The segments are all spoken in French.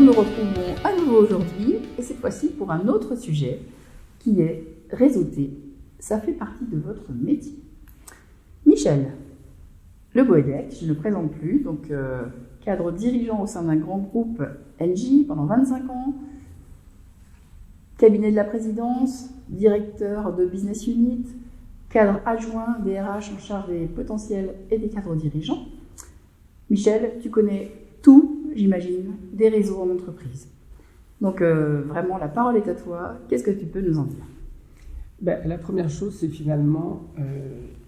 nous retrouvons à nouveau aujourd'hui, et cette fois-ci pour un autre sujet, qui est réseauter. Ça fait partie de votre métier. Michel Le Goélec, je ne le présente plus, donc cadre dirigeant au sein d'un grand groupe Engie pendant 25 ans, cabinet de la présidence, directeur de business unit, cadre adjoint des RH en charge des potentiels et des cadres dirigeants. Michel, tu connais tout, j'imagine, des réseaux en entreprise. Donc vraiment, la parole est à toi. Qu'est-ce que tu peux nous en dire ? La première chose, c'est finalement,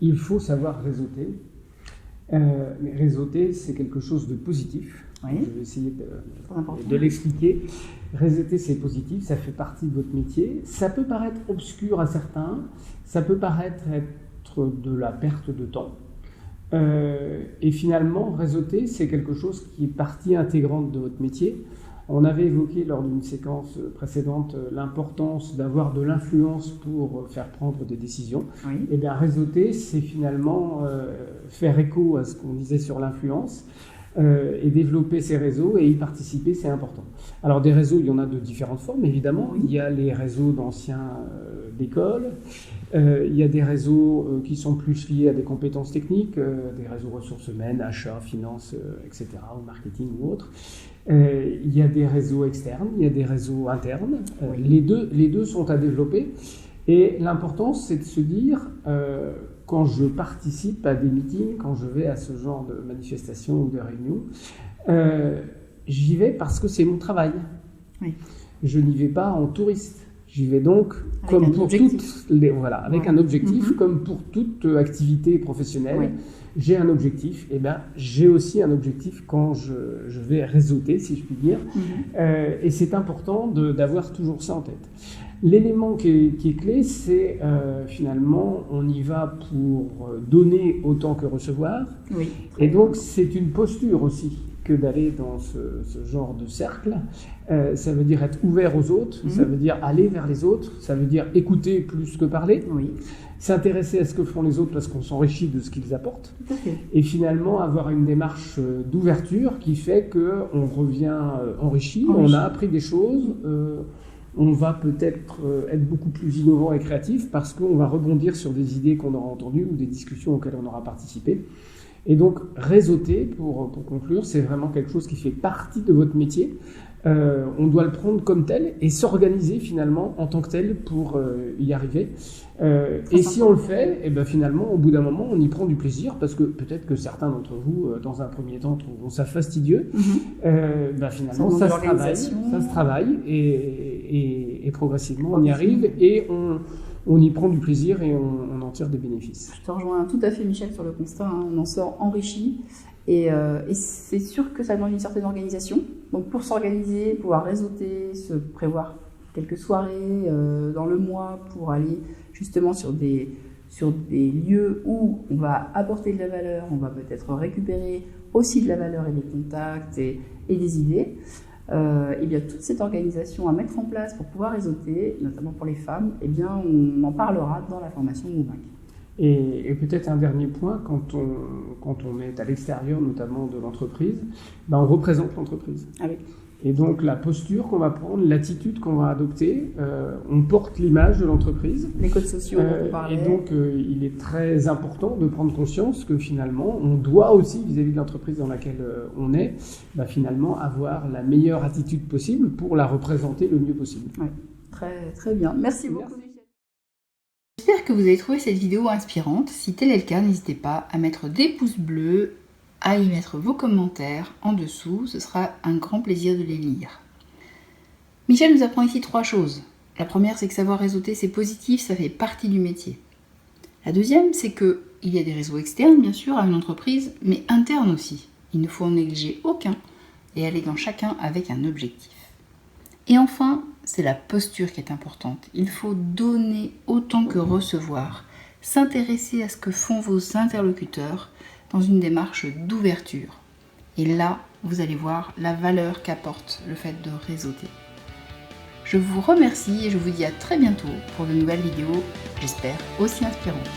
il faut savoir réseauter. Mais réseauter, c'est quelque chose de positif. Oui. Je vais essayer de l'expliquer. Réseauter, c'est positif, ça fait partie de votre métier. Ça peut paraître obscur à certains, ça peut paraître être de la perte de temps. Et finalement, réseauter, c'est quelque chose qui est partie intégrante de votre métier. On avait évoqué lors d'une séquence précédente l'importance d'avoir de l'influence pour faire prendre des décisions. Oui. Et bien réseauter, c'est finalement faire écho à ce qu'on disait sur l'influence et développer ces réseaux et y participer, c'est important. Alors des réseaux, il y en a de différentes formes évidemment. Oui. Il y a les réseaux d'anciens d'école, il y a des réseaux qui sont plus liés à des compétences techniques, des réseaux ressources humaines, achats, finances, etc., ou marketing ou autres. Il y a des réseaux externes, il y a des réseaux internes. Oui. Les deux sont à développer. Et l'important, c'est de se dire, quand je participe à des meetings, quand je vais à ce genre de manifestations ou de réunions, j'y vais parce que c'est mon travail. Oui. Je n'y vais pas en touriste. J'y vais donc avec comme pour avec un objectif, comme pour toute activité professionnelle. Oui. J'ai un objectif, et j'ai aussi un objectif quand je vais réseauter, si je puis dire. Et c'est important d'avoir toujours ça en tête. L'élément qui est clé, c'est finalement, on y va pour donner autant que recevoir. Oui, et donc, c'est une posture aussi que d'aller dans ce genre de cercle. Ça veut dire être ouvert aux autres, ça veut dire aller vers les autres, ça veut dire écouter plus que parler, s'intéresser à ce que font les autres parce qu'on s'enrichit de ce qu'ils apportent, et finalement avoir une démarche d'ouverture qui fait qu'on revient enrichi, on a appris des choses, on va peut-être être beaucoup plus innovant et créatif parce qu'on va rebondir sur des idées qu'on aura entendues ou des discussions auxquelles on aura participé. Et donc, réseauter, pour conclure, c'est vraiment quelque chose qui fait partie de votre métier. On doit le prendre comme tel et s'organiser finalement en tant que tel pour y arriver. Et si on le fait, et finalement, au bout d'un moment, on y prend du plaisir parce que peut-être que certains d'entre vous, dans un premier temps, trouveront ça fastidieux. Finalement, ça se travaille et progressivement, on y arrive et on y prend du plaisir et on en tire des bénéfices. Je te rejoins tout à fait, Michel, sur le constat. On en sort enrichi. Et c'est sûr que ça demande une certaine organisation. Donc pour s'organiser, pouvoir réseauter, se prévoir quelques soirées dans le mois pour aller justement sur des lieux où on va apporter de la valeur, on va peut-être récupérer aussi de la valeur et des contacts et des idées. Et bien toute cette organisation à mettre en place pour pouvoir réseauter, notamment pour les femmes, on en parlera dans la formation Mouvac. Et peut-être un dernier point, quand on est à l'extérieur notamment de l'entreprise, on représente l'entreprise. Ah oui. Et donc la posture qu'on va prendre, l'attitude qu'on va adopter, on porte l'image de l'entreprise. Les codes sociaux dont on parlait. Et donc il est très important de prendre conscience que finalement on doit aussi vis-à-vis de l'entreprise dans laquelle on est, finalement avoir la meilleure attitude possible pour la représenter le mieux possible. Oui, très, très bien. Merci beaucoup. J'espère que vous avez trouvé cette vidéo inspirante. Si tel est le cas, n'hésitez pas à mettre des pouces bleus, à y mettre vos commentaires en dessous. Ce sera un grand plaisir de les lire. Michel nous apprend ici 3 choses. La première, c'est que savoir réseauter, c'est positif, ça fait partie du métier. La deuxième, c'est qu'il y a des réseaux externes, bien sûr, à une entreprise, mais internes aussi. Il ne faut en négliger aucun et aller dans chacun avec un objectif. Et enfin, c'est la posture qui est importante. Il faut donner autant que recevoir, s'intéresser à ce que font vos interlocuteurs dans une démarche d'ouverture. Et là, vous allez voir la valeur qu'apporte le fait de réseauter. Je vous remercie et je vous dis à très bientôt pour de nouvelles vidéos, j'espère aussi inspirantes.